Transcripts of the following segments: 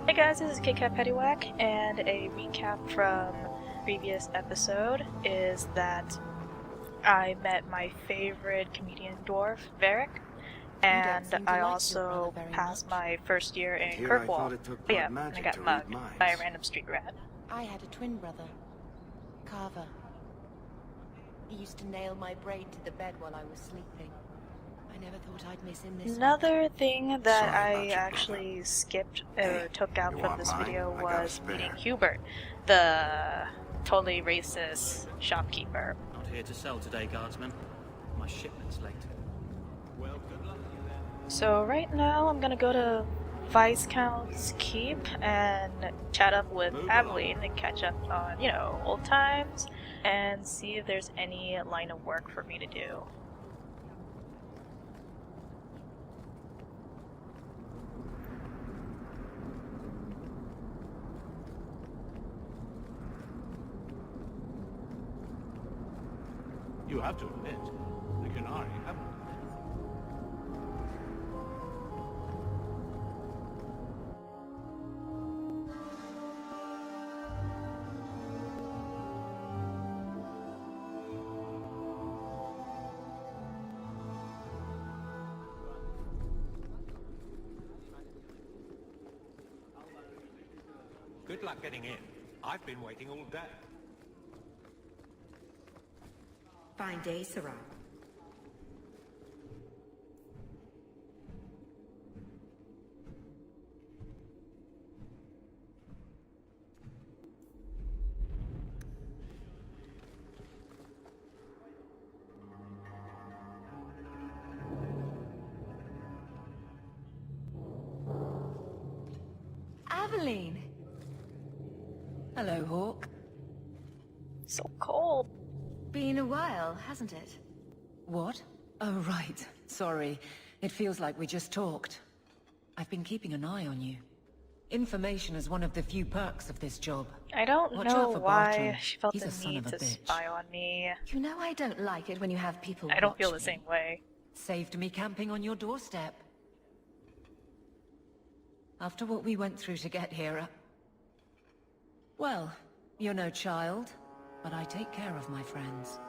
Hey guys, this is KitKat Pettywhack, and a recap from previous episode is that I met my favorite comedian dwarf, Varric, and I also passed my first year in Kirkwall. Oh yeah, and I got mugged by a random street rat. I had a twin brother, Carver. He used to nail my brain to the bed while I was sleeping. I never thought I'd miss him this much. Another thing that I actually skipped or took out from this video was meeting Hubert, the totally racist shopkeeper. Not here to sell today, guardsman. My shipment's late. Well, good luck to you then. So right now I'm gonna go to Viscount's Keep and chat up with Aveline and catch up on, old times and see if there's any line of work for me to do. You have to admit, the Canary haven't. Good luck getting in. I've been waiting all day. Fine day, Sarah. Aveline! Hello, Hawk. So cold. Been a while, hasn't it? What? Oh, right. Sorry. It feels like we just talked. I've been keeping an eye on you. Information is one of the few perks of this job. I don't Watch know out for why Barton. she felt He's the a son need of a to bitch. spy on me. You know I don't like it when you have people I don't watch feel the me. same way. Saved me camping on your doorstep. After what we went through to get here, well, you're no child, but I take care of my friends.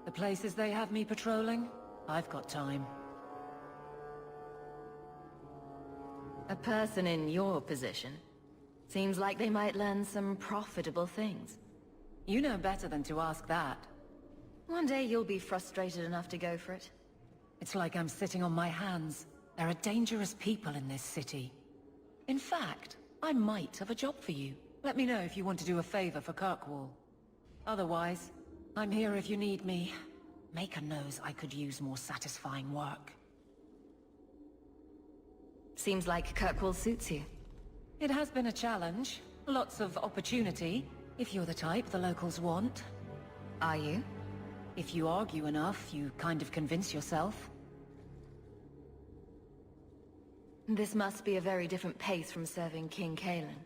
The places they have me patrolling, I've got time. A person in your position seems like they might learn some profitable things. You know better than to ask that. One day you'll be frustrated enough to go for it. It's like I'm sitting on my hands. There are dangerous people in this city. In fact, I might have a job for you. Let me know if you want to do a favor for Kirkwall. Otherwise, I'm here if you need me. Maker knows I could use more satisfying work. Seems like Kirkwall suits you. It has been a challenge. Lots of opportunity, if you're the type the locals want. Are you? If you argue enough, you kind of convince yourself. This must be a very different pace from serving King Kalen.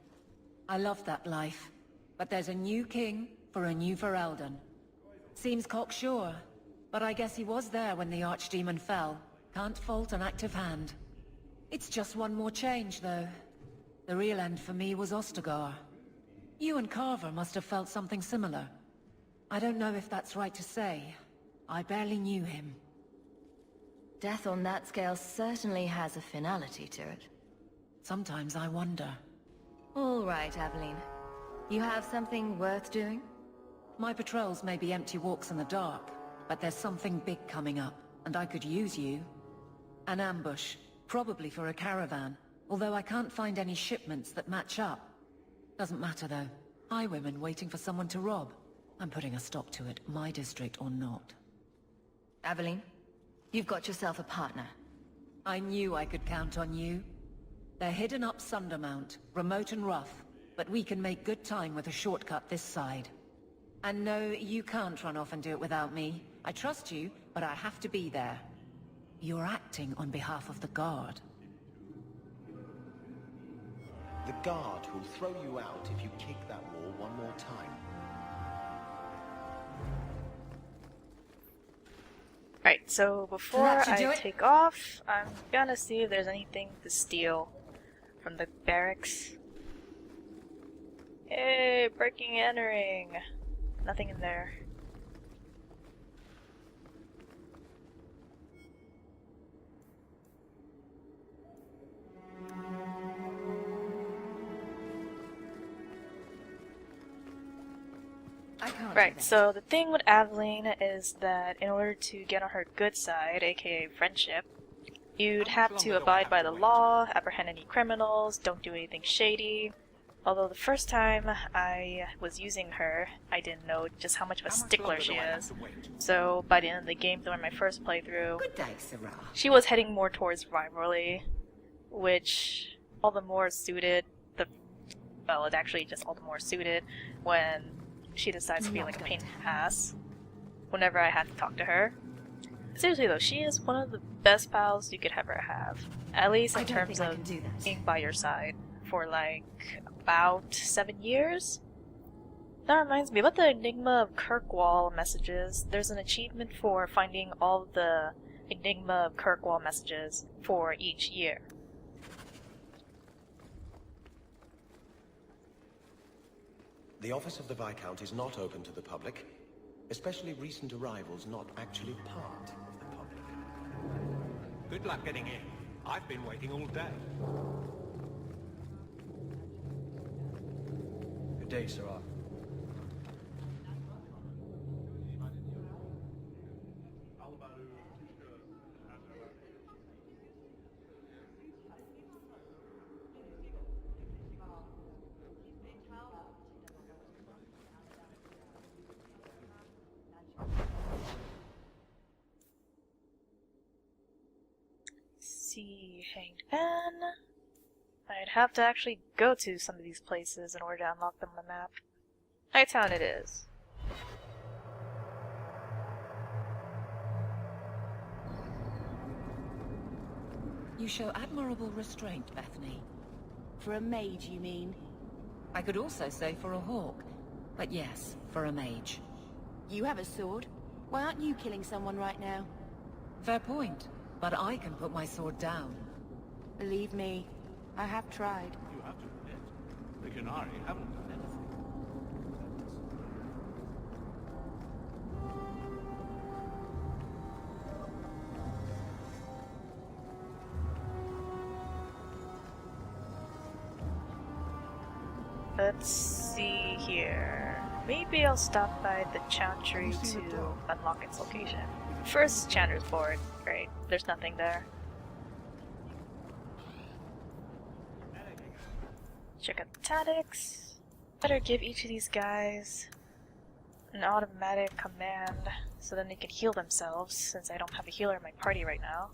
I love that life. But there's a new king for a new Ferelden. Seems cocksure, but I guess he was there when the Archdemon fell. Can't fault an active hand. It's just one more change, though. The real end for me was Ostagar. You and Carver must have felt something similar. I don't know if that's right to say. I barely knew him. Death on that scale certainly has a finality to it. Sometimes I wonder. All right, Aveline. You have something worth doing? My patrols may be empty walks in the dark, but there's something big coming up, and I could use you. An ambush, probably for a caravan, although I can't find any shipments that match up. Doesn't matter though. Highwaymen waiting for someone to rob. I'm putting a stop to it, my district or not. Aveline, you've got yourself a partner. I knew I could count on you. They're hidden up Sundermount, remote and rough, but we can make good time with a shortcut this side. And no, you can't run off and do it without me. I trust you, but I have to be there. You're acting on behalf of the Guard. The Guard will throw you out if you kick that wall one more time. Right, so before I take off, I'm gonna see if there's anything to steal from the barracks. Hey, breaking and entering. Nothing in there. I can't do Right, that. so the thing with Aveline is that in order to get on her good side, aka friendship, you'd have to abide by the law, apprehend any criminals, don't do anything shady. Although the first time I was using her, I didn't know just how much of a stickler she is. So by the end of the game, during my first playthrough, Good day, Sarah. she was heading more towards rivalry, which all the more suited the... Well, it's actually just all the more suited when she decides to be like a pain in the ass whenever I had to talk to her. Seriously though, she is one of the best pals you could ever have. At least in terms of being by your side for like about 7 years. That reminds me, about the Enigma of Kirkwall messages, there's an achievement for finding all the Enigma of Kirkwall messages for each year. The office of the Viscount is not open to the public, especially recent arrivals not actually part of the public. Good luck getting in. I've been waiting all day. Good day, Sarah. See, hanged man. I'd have to actually go to some of these places in order to unlock them on the map. Hightown it is. You show admirable restraint, Bethany. For a mage, you mean? I could also say for a hawk. But yes, for a mage. You have a sword. Why aren't you killing someone right now? Fair point. But I can put my sword down. Believe me, I have tried. You have to admit, the Qunari haven't done anything. Let's see here. Maybe I'll stop by the Chantry to unlock its location. First, Chanter's board. Great. There's nothing there. Check out the tactics. Better give each of these guys an automatic command so then they can heal themselves, since I don't have a healer in my party right now.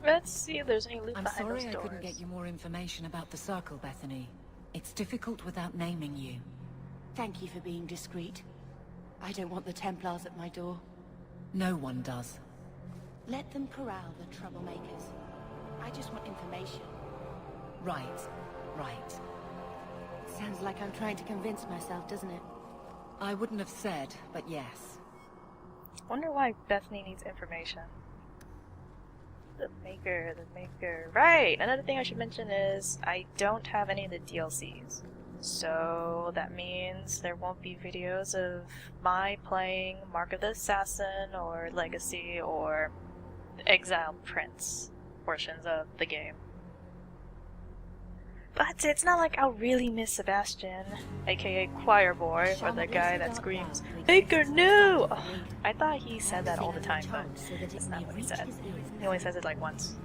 Let's see if there's any loot I'm behind sorry those I doors. couldn't get you more information about the Circle, Bethany. It's difficult without naming you. Thank you for being discreet. I don't want the Templars at my door. No one does. Let them corral the troublemakers. I just want information. Right, right. Sounds like I'm trying to convince myself, doesn't it? I wouldn't have said, but yes. Wonder why Bethany needs information. The maker. Right! Another thing I should mention is I don't have any of the DLCs. So that means there won't be videos of my playing Mark of the Assassin or Legacy or Exiled Prince portions of the game. But it's not like I'll really miss Sebastian, aka Choir Boy, or the guy that screams, Baker, no! Oh, I thought he said that all the time, but that's not what he said. He only says it like once.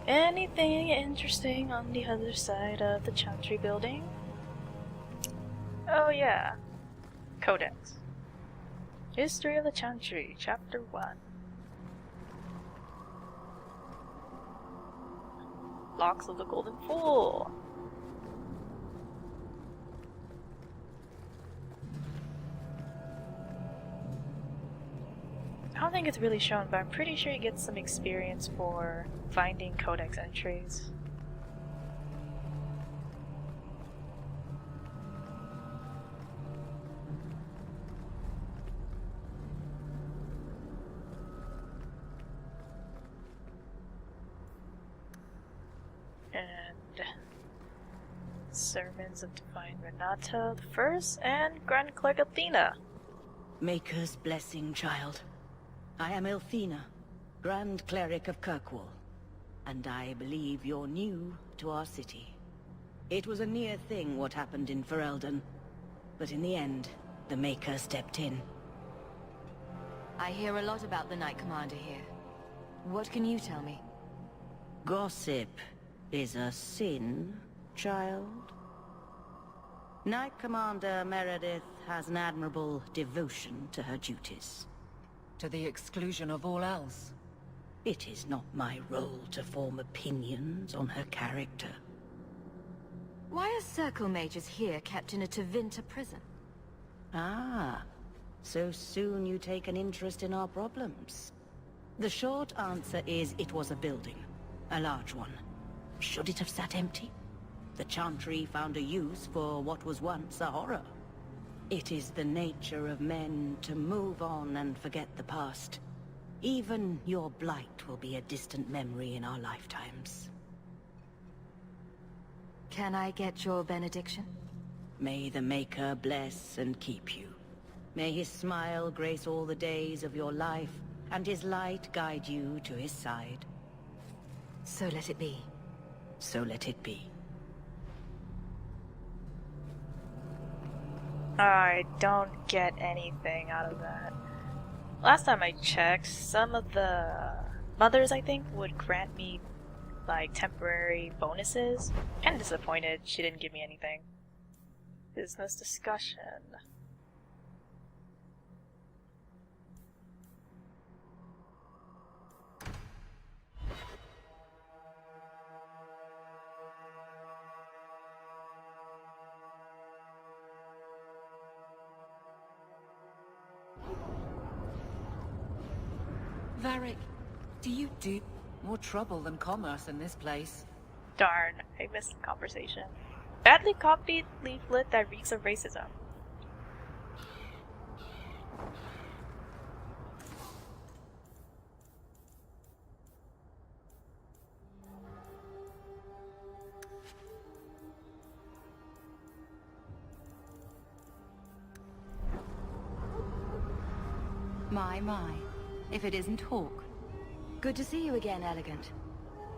Anything interesting on the other side of the Chantry building? Oh yeah. Codex. History of the Chantry, Chapter 1. Locks of the Golden Fool. I don't think it's really shown, but I'm pretty sure you get some experience for finding codex entries. And Sermons of Divine Renata the First and Grand Clerk Athena. Maker's blessing, child. I am Elthina, Grand Cleric of Kirkwall, and I believe you're new to our city. It was a near thing what happened in Ferelden, but in the end, the Maker stepped in. I hear a lot about the Knight Commander here. What can you tell me? Gossip is a sin, child. Knight Commander Meredith has an admirable devotion to her duties. To the exclusion of all else. It is not my role to form opinions on her character. Why are Circle Mages here kept in a Tevinter prison? Ah, so soon you take an interest in our problems. The short answer is it was a building. A large one. Should it have sat empty? The Chantry found a use for what was once a horror. It is the nature of men to move on and forget the past. Even your blight will be a distant memory in our lifetimes. Can I get your benediction? May the Maker bless and keep you. May his smile grace all the days of your life, and his light guide you to his side. So let it be. So let it be. I don't get anything out of that. Last time I checked, some of the mothers, I think, would grant me, like, temporary bonuses. Kinda disappointed she didn't give me anything. Business discussion. Varric, do you do more trouble than commerce in this place? Darn, I missed the conversation. Badly copied leaflet that reeks of racism. My. If it isn't Hawk. Good to see you again, Elegant.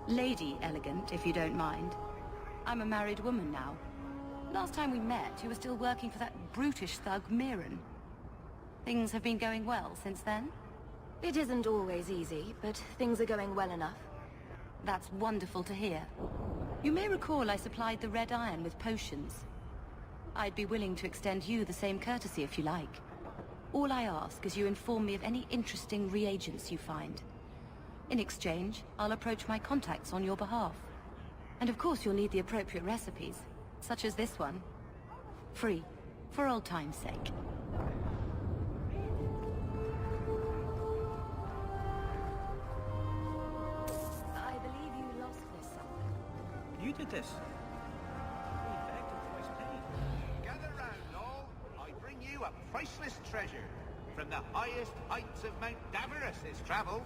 Lady Elegant, if you don't mind. I'm a married woman now. Last time we met, you were still working for that brutish thug Mirren. Things have been going well since then? It isn't always easy, but things are going well enough. That's wonderful to hear. You may recall I supplied the Red Iron with potions. I'd be willing to extend you the same courtesy if you like. All I ask is you inform me of any interesting reagents you find. In exchange, I'll approach my contacts on your behalf. And of course you'll need the appropriate recipes, such as this one. Free, for old time's sake. I believe you lost this somewhere. You did this. We begged and twice paid. Gather round, all. I bring you a priceless treasure. From the highest heights of Mount Davros is travel.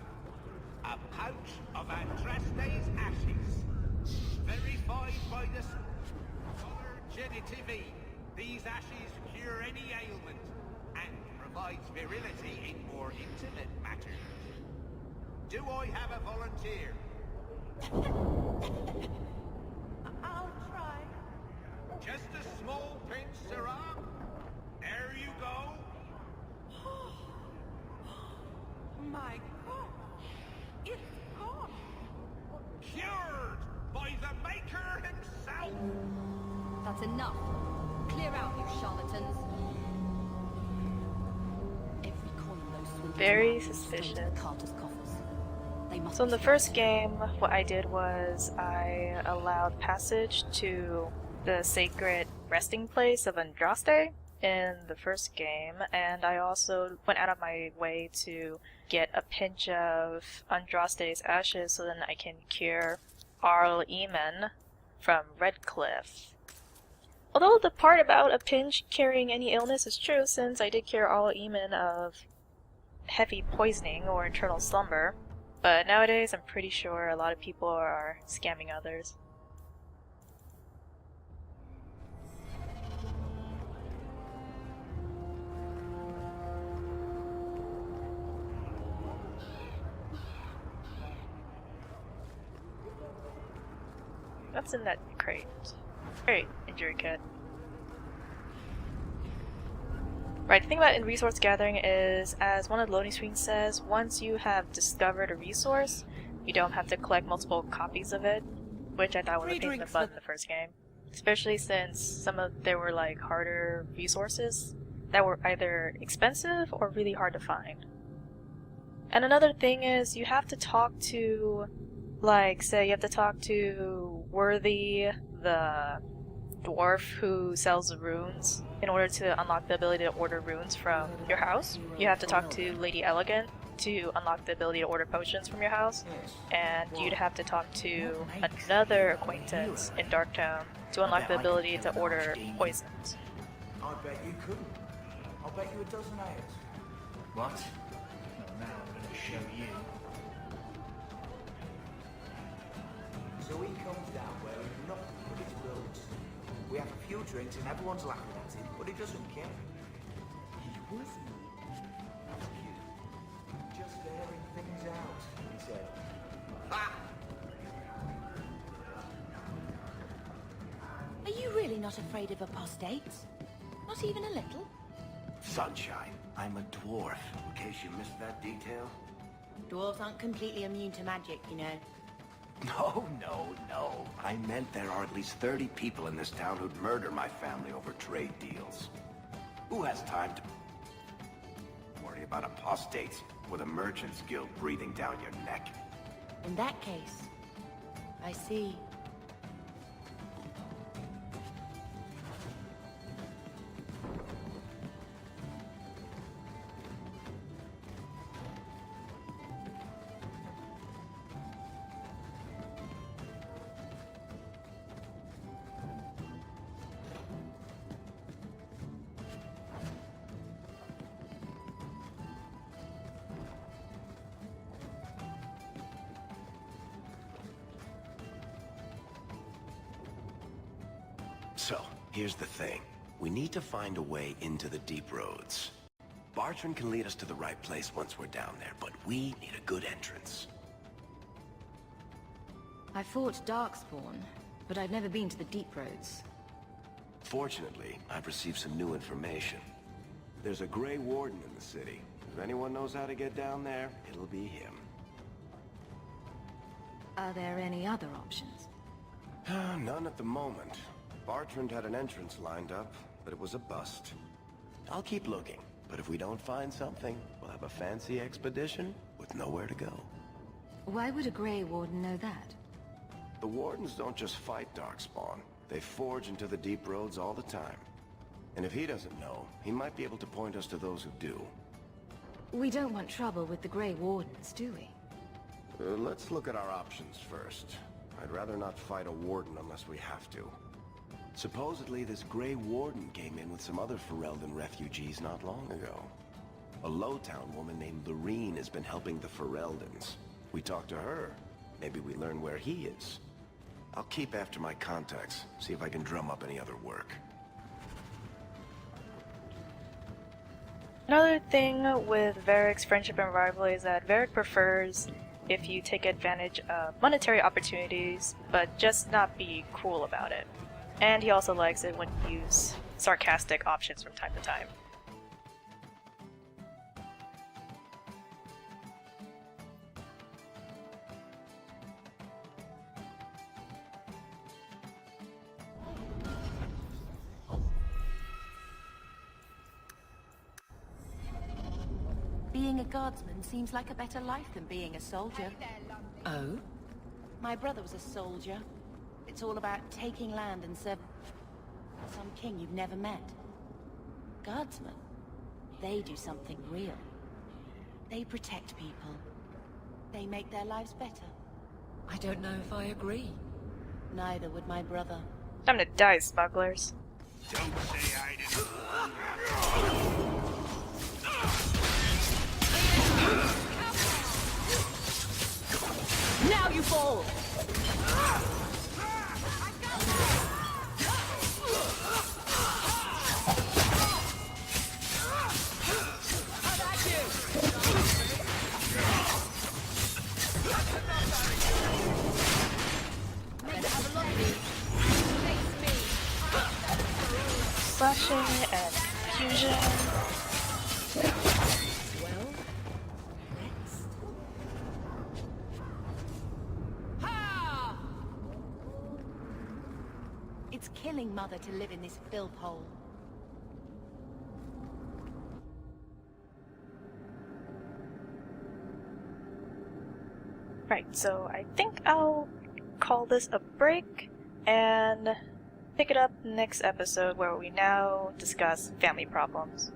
A pouch of Andraste's ashes. Verified by the Scholar Genitivi. These ashes cure any ailment and provides virility in more intimate matters. Do I have a volunteer? I'll try. Just a small pinch, Sarah. There you go. My God! It's gone! Cure! That's enough. Clear out, you charlatans. Every coin those swindlers Very have goes straight to suspicious. the Carter's coffers. They must So in be the first scared. game, what I did was I allowed passage to the sacred resting place of Andraste in the first game, and I also went out of my way to get a pinch of Andraste's ashes so then I can cure Arl Eamon from Redcliffe. Although the part about a pinch curing any illness is true, since I did cure Arl Eamon of heavy poisoning or eternal slumber, but nowadays I'm pretty sure a lot of people are scamming others. What's in that crate? Great, injury kit. Right, the thing about in resource gathering is, as one of the loading screens says, once you have discovered a resource, you don't have to collect multiple copies of it, which I thought was a pain in the butt in the first game. Especially since there were like harder resources that were either expensive or really hard to find. And another thing is, you have to talk to, like, say you have to talk to Worthy, the dwarf who sells the runes, in order to unlock the ability to order runes from your house. You have to talk to Lady Elegant to unlock the ability to order potions from your house, and you'd have to talk to another acquaintance in Darktown to unlock the ability to order poisons. I bet you couldn't. I'll bet you a dozen hours. What? Well, now I'm going to show you. So he comes down wearing nothing but his clothes. We have a few drinks and everyone's laughing at him, but he doesn't care. He was just airing things out, he said. Ha! Are you really not afraid of apostates? Not even a little? Sunshine, I'm a dwarf, in case you missed that detail. Dwarves aren't completely immune to magic, you know. No. I meant there are at least 30 people in this town who'd murder my family over trade deals. Who has time to worry about apostates with a merchant's guild breathing down your neck? In that case, I see. So, here's the thing. We need to find a way into the deep roads. Bartrand can lead us to the right place once we're down there, but we need a good entrance. I fought Darkspawn, but I've never been to the deep roads. Fortunately, I've received some new information. There's a Grey Warden in the city. If anyone knows how to get down there, it'll be him. Are there any other options? None at the moment. Bartrand had an entrance lined up, but it was a bust. I'll keep looking, but if we don't find something, we'll have a fancy expedition with nowhere to go. Why would a Grey Warden know that? The Wardens don't just fight Darkspawn. They forge into the deep roads all the time. And if he doesn't know, he might be able to point us to those who do. We don't want trouble with the Grey Wardens, do we? Let's look at our options first. I'd rather not fight a Warden unless we have to. Supposedly, this Grey Warden came in with some other Ferelden refugees not long ago. A Lowtown woman named Lorene has been helping the Fereldans. We talk to her. Maybe we learn where he is. I'll keep after my contacts, see if I can drum up any other work. Another thing with Varric's friendship and rivalry is that Varric prefers if you take advantage of monetary opportunities, but just not be cruel about it. And he also likes it when you use sarcastic options from time to time. Being a guardsman seems like a better life than being a soldier. Oh? My brother was a soldier. It's all about taking land and serving some king you've never met. Guardsmen, they do something real. They protect people. They make their lives better. I don't know if I agree. Neither would my brother. Time to die, smugglers. Don't say I didn't. Now you fall! Slashing and fusion. Well, next. It's killing Mother to live in this filth hole. Right, so I think I'll call this a break and pick it up next episode where we now discuss family problems.